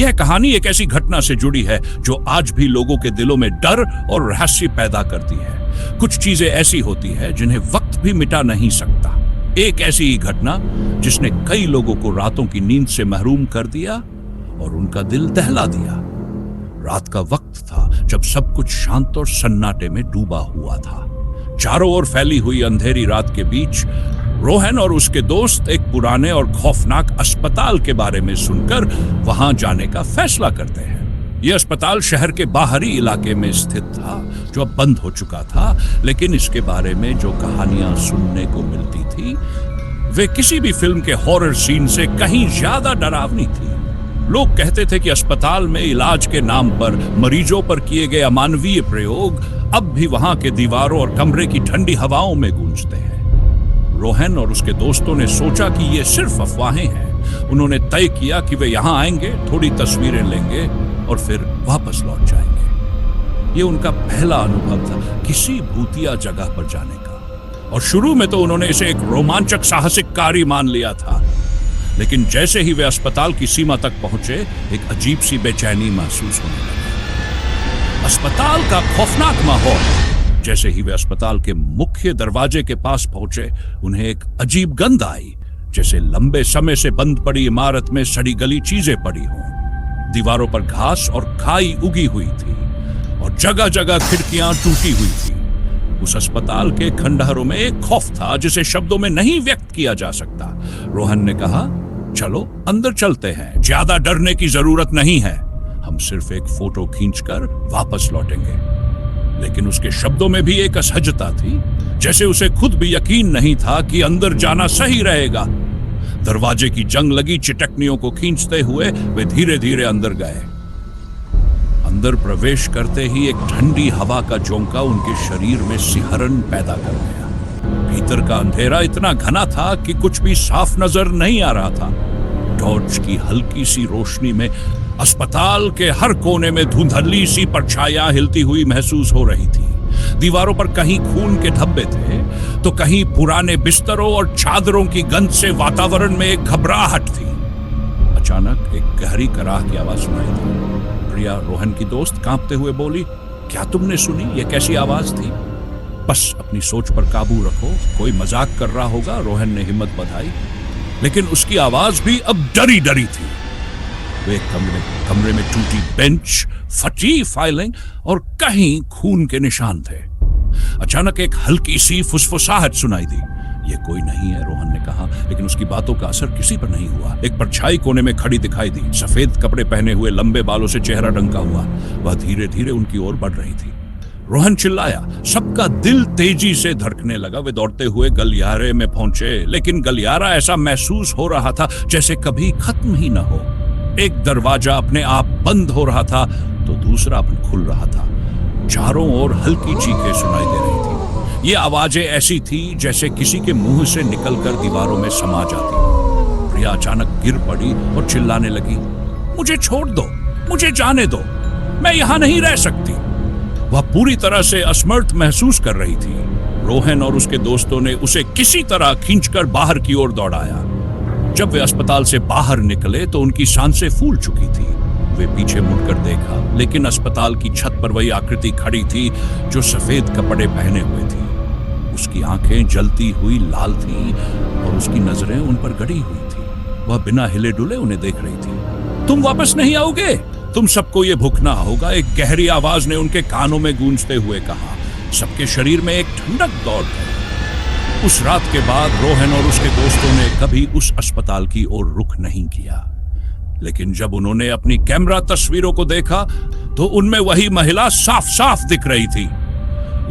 यह कहानी एक ऐसी घटना से जुड़ी है जो आज भी लोगों के दिलों में डर और रहस्य पैदा करती है। कुछ चीजें ऐसी होती है जिन्हें वक्त भी मिटा नहीं सकता। एक ऐसी ही घटना जिसने कई लोगों को रातों की नींद से महरूम कर दिया और उनका दिल दहला दिया। रात का वक्त था जब सब कुछ शांत और सन्नाटे में डूबा हुआ था। चारों ओर फैली हुई अंधेरी रात के बीच रोहन और उसके दोस्त एक पुराने और खौफनाक अस्पताल के बारे में सुनकर वहां जाने का फैसला करते हैं। यह अस्पताल शहर के बाहरी इलाके में स्थित था जो अब बंद हो चुका था, लेकिन इसके बारे में जो कहानियां सुनने को मिलती थी वे किसी भी फिल्म के हॉरर सीन से कहीं ज्यादा डरावनी थी। लोग कहते थे कि अस्पताल में इलाज के नाम पर मरीजों पर किए गए अमानवीय प्रयोग अब भी वहां के दीवारों और कमरे की ठंडी हवाओं में गूंजते हैं। रोहन और उसके दोस्तों ने सोचा कि ये सिर्फ अफवाहें हैं। उन्होंने तय किया कि वे यहां आएंगे, थोड़ी तस्वीरें लेंगे और फिर वापस लौट जाएंगे। ये उनका पहला अनुभव था किसी भूतिया जगह पर जाने का, और शुरू में तो उन्होंने इसे एक रोमांचक साहसिक कार्य मान लिया था। लेकिन जैसे ही वे अस्पताल की सीमा तक पहुंचे, एक अजीब सी बेचैनी महसूस होने लगी। अस्पताल का खौफनाक माहौल। जैसे ही वे अस्पताल के मुख्य दरवाजे के पास पहुंचे, उन्हें एक अजीब गंध आई, जैसे लंबे समय से बंद पड़ी इमारत में सड़ी गली चीजें पड़ी हों। दीवारों पर घास और खाई उगी हुई थी और जगह जगह खिड़कियां टूटी हुई थी। उस अस्पताल के खंडहरों में एक खौफ था जिसे शब्दों में नहीं व्यक्त किया जा सकता। रोहन ने कहा, चलो अंदर चलते हैं, ज्यादा डरने की जरूरत नहीं है, हम सिर्फ एक फोटो खींचकर वापस लौटेंगे। लेकिन उसके शब्दों में भी एक असहजता थी, जैसे उसे खुद भी यकीन नहीं था कि अंदर जाना सही रहेगा। दरवाजे की जंग लगी चिटकनियों को खींचते हुए वे धीरे धीरे अंदर गए। अंदर प्रवेश करते ही एक ठंडी हवा का झोंका उनके शरीर में सिहरन पैदा कर गया। भीतर का अंधेरा इतना घना था कि कुछ भी साफ नजर नहीं आ रहा था। टॉर्च की हल्की सी रोशनी में अस्पताल के हर कोने में धुंधली सी परछाइयां हिलती हुई महसूस हो रही थी। दीवारों पर कहीं खून के धब्बे थे तो कहीं पुराने बिस्तरों और चादरों की गंध से वातावरण में एक घबराहट थी। अचानक एक गहरी कराह की आवाज सुनाई दी। प्रिया, रोहन की दोस्त, कांपते हुए बोली, क्या तुमने सुनी? यह कैसी आवाज थी? बस अपनी सोच पर काबू रखो, कोई मजाक कर रहा होगा, रोहन ने हिम्मत बधाई। लेकिन उसकी आवाज भी अब डरी डरी थी। वे कमरे में टूटी बेंच, फटी फाइलें और कहीं खून के निशान थे। अचानक एक हल्की सी फुसफुसाहट सुनाई दी। ये कोई नहीं है, रोहन ने कहा, लेकिन उसकी बातों का असर किसी पर नहीं हुआ। एक परछाई कोने में खड़ी दिखाई दी, सफेद कपड़े पहने हुए, लंबे बालों से चेहरा ढंका हुआ। वह धीरे धीरे उनकी ओर बढ़ रही थी। रोहन चिल्लाया, सबका दिल तेजी से धड़कने लगा। वे दौड़ते हुए गलियारे में पहुंचे, लेकिन गलियारा ऐसा महसूस हो रहा था जैसे कभी खत्म ही न हो। एक दरवाजा अपने आप बंद हो रहा था तो दूसरा खुल रहा था। चारों ओर हल्की चीखें सुनाई दे रही थी। ये आवाजें ऐसी थी जैसे किसी के मुंह से निकलकर दीवारों में समा जाती। प्रिया अचानक गिर पड़ी और चिल्लाने लगी, मुझे छोड़ दो, मुझे जाने दो, मैं यहां नहीं रह सकती। वह पूरी तरह से असमर्थ महसूस कर रही थी। रोहन और उसके दोस्तों ने उसे किसी तरह खींचकर बाहर की ओर दौड़ाया। जब वे अस्पताल से बाहर निकले तो उनकी सांसें फूल चुकी थी। वे पीछे मुड़कर देखा, लेकिन अस्पताल की छत पर वही आकृति खड़ी थी जो सफेद कपड़े पहने हुए थी। उसकी आंखें जलती हुई लाल थीं और उसकी नजरें उन पर गड़ी हुई थी। वह बिना हिले डुले उन्हें देख रही थी। तुम वापस नहीं आओगे, तुम सबको ये भुगतना होगा, एक गहरी आवाज ने उनके कानों में गूंजते हुए कहा। सबके शरीर में एक ठंडक दौड़ गई। उस रात के बाद रोहन और उसके दोस्तों ने कभी उस अस्पताल की ओर रुख नहीं किया। लेकिन जब उन्होंने अपनी कैमरा तस्वीरों को देखा तो उनमें वही महिला साफ साफ दिख रही थी।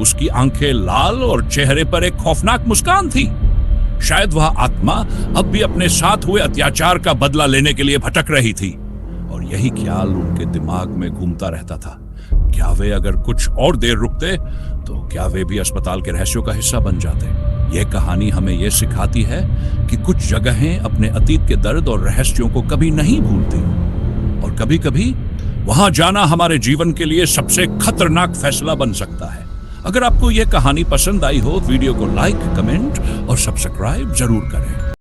उसकी आंखें लाल और चेहरे पर एक खौफनाक मुस्कान थी। शायद वह आत्मा अब भी अपने साथ हुए अत्याचार का बदला लेने के लिए भटक रही थी, और यही ख्याल उनके दिमाग में घूमता रहता था। क्या वे अगर कुछ और देर रुकते तो क्या वे भी अस्पताल के रहस्यों का हिस्सा बन जाते? यह कहानी हमें यह सिखाती है कि कुछ जगहें अपने अतीत के दर्द और रहस्यों को कभी नहीं भूलती, और कभी कभी वहां जाना हमारे जीवन के लिए सबसे खतरनाक फैसला बन सकता है। अगर आपको यह कहानी पसंद आई हो, वीडियो को लाइक, कमेंट और सब्सक्राइब जरूर करें।